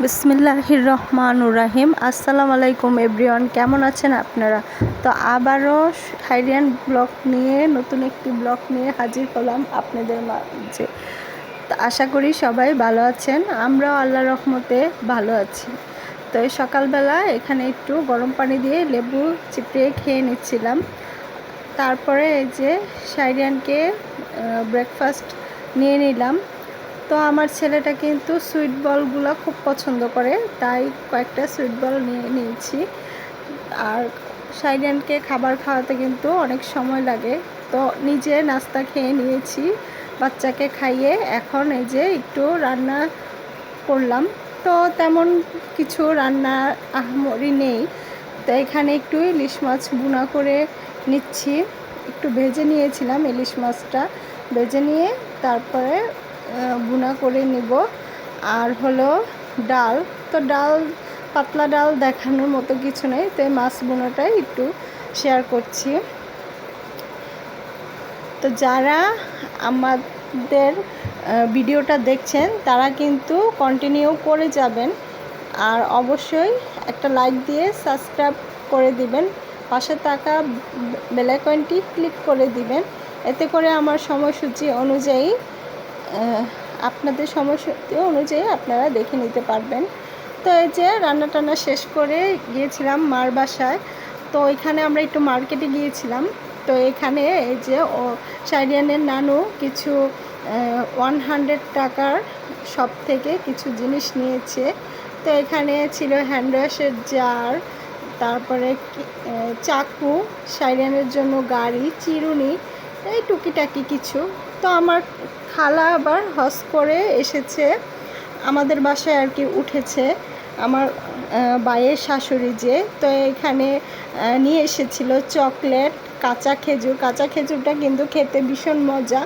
বিসমিল্লাহির রহমানুর রহিম। আসসালামু আলাইকুম এভরিওয়ান, কেমন আছেন আপনারা? তো আবারও হাইরিয়ান ব্লগ নিয়ে নতুন একটি ব্লগ নিয়ে হাজির হলাম আপনাদের মাঝে। তো আশা করি সবাই ভালো আছেন, আমরাও আল্লাহর রহমতে ভালো আছি। তো এই সকালবেলা এখানে একটু গরম পানি দিয়ে লেবু চিপড়িয়ে খেয়ে নিচ্ছিলাম। তারপরে এই যে সাইরিয়ানকে ব্রেকফাস্ট নিয়ে নিলাম। তো আমার ছেলেটা কিন্তু সুইট বলগুলো খুব পছন্দ করে, তাই কয়েকটা সুইট বল নিয়ে নিয়েছি। আর সাইরিয়ানকে খাবার খাওয়াতে কিন্তু অনেক সময় লাগে, তো নিজে নাস্তা খেয়ে নিয়েছি, বাচ্চাকে খাইয়ে এখন এই যে একটু রান্না করলাম। তো তেমন কিছু রান্না আহামরি নেই, তো এখানে একটু ইলিশ মাছ ভুনা করে নিচ্ছি। একটু ভেজে নিয়েছিলাম ইলিশ মাছটা, ভেজে নিয়ে তারপরে ভুনা করে নিব। আর হলো ডাল, তো ডাল পাতলা ডাল দেখানোর মতো কিছু নেই, তো মাছ ভুনাটাই একটু শেয়ার করছি। তো যারা আমাদের ভিডিওটা দেখছেন তারা কিন্তু কন্টিনিউ করে যাবেন, আর অবশ্যই একটা লাইক দিয়ে সাবস্ক্রাইব করে দিবেন, পাশে থাকা বেল আইকনটি ক্লিক করে দিবেন। এতে করে আমার সময়সূচি অনুযায়ী আপনাদের সময়সূচি অনুযায়ী আপনারা দেখে নিতে পারবেন। তো এই যে রান্না টান্না শেষ করে গিয়েছিলাম মার বাসায়, তো ওইখানে আমরা একটু মার্কেটে গিয়েছিলাম। তো এখানে এই যে সাইরিয়ানের নানু কিছু 100 টাকার সব থেকে কিছু জিনিস নিয়েছে। তো এখানে ছিল হ্যান্ড ওয়াশের জার, তারপরে চাকু, সাইরিয়ানের জন্য গাড়ি, চিরুনি, এই টুকিটাকি কিছু। তো আমার খালা আবার হজ করে এসেছে আমাদের বাসায় আর কি, উঠেছে আমার ভাইয়ের শাশুড়ি যে, তো এখানে নিয়ে এসেছিল চকলেট, কাঁচা খেজুর। কাঁচা খেজুরটা কিন্তু খেতে ভীষণ মজা,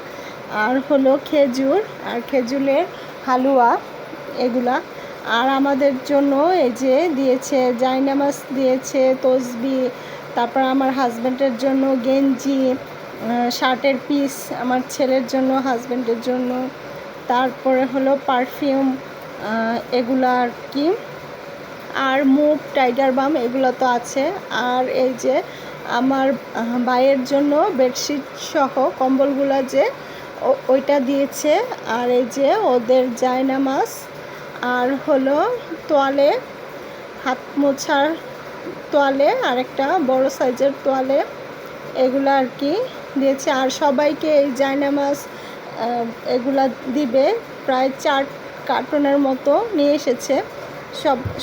আর হলো খেজুর আর খেজুরের হালুয়া এগুলা। আর আমাদের জন্য এই যে দিয়েছে জায়নামাজ দিয়েছে, তসবি, তারপর আমার হাজব্যান্ডের জন্য গেঞ্জি, শার্টের পিস আমার ছেলের জন্য, হাজব্যান্ডের জন্য, তারপরে হলো পারফিউম এগুলো আর কি, আর মুভ, টাইগার বাম এগুলো তো আছে। আর এই যে আমার ভাইয়ের জন্য বেডশিট সহ কম্বলগুলো যে ওইটা দিয়েছে, আর এই যে ওদের জায়নামাজ, আর হলো তোয়ালে, হাত মোছার তোয়ালে, আর একটা বড় সাইজের তোয়ালে, এগুলো আর কি দিয়েছে। আর সবাইকে এই জায়নামাজ এগুলা দিবে, প্রায় 4 কার্টনের মতো নিয়ে এসেছে।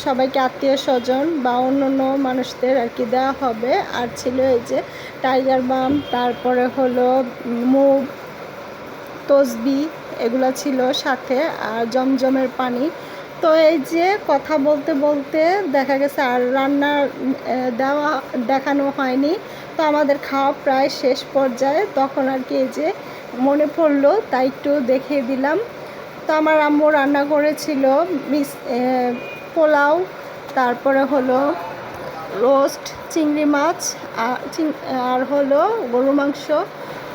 সবাইকে আত্মীয় স্বজন বা অন্য মানুষদের আর কি দেওয়া হবে। আর ছিল এই যে টাইগার বাম, তারপরে হলো মুভ, তসবি এগুলো ছিল সাথে, আর জমজমের পানি। তো এই যে কথা বলতে বলতে দেখা গেছে আর রান্না দেখানো হয়নি। তো আমাদের খাওয়া প্রায় শেষ পর্যায়ে, তখন আর কি এই যে মনে পড়লো, তাই একটু দেখিয়ে দিলাম। তো আমার আম্মু রান্না করেছিল পোলাও, তারপরে হলো রোস্ট চিংড়ি মাছ, আর হলো গরু মাংস,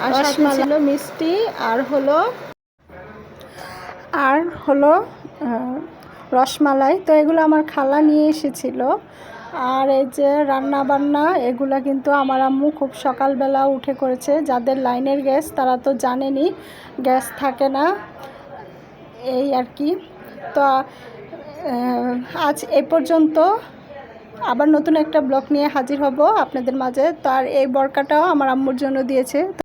আর সাথে ছিল মিষ্টি, আর হলো রসমালাই। তো এগুলো আমার খালা নিয়ে এসেছিল। আর এই যে রান্না বান্না এগুলো কিন্তু আমার আম্মু খুব সকালবেলা উঠে করেছে। যাদের লাইনের গ্যাস তারা তো জানেনই, গ্যাস থাকে না, এই আর কি। তো আজ এই পর্যন্ত, আবার নতুন একটা ব্লগ নিয়ে হাজির হব আপনাদের মাঝে। তো আর এই বরকাটাও আমার আম্মুর জন্য দিয়েছে।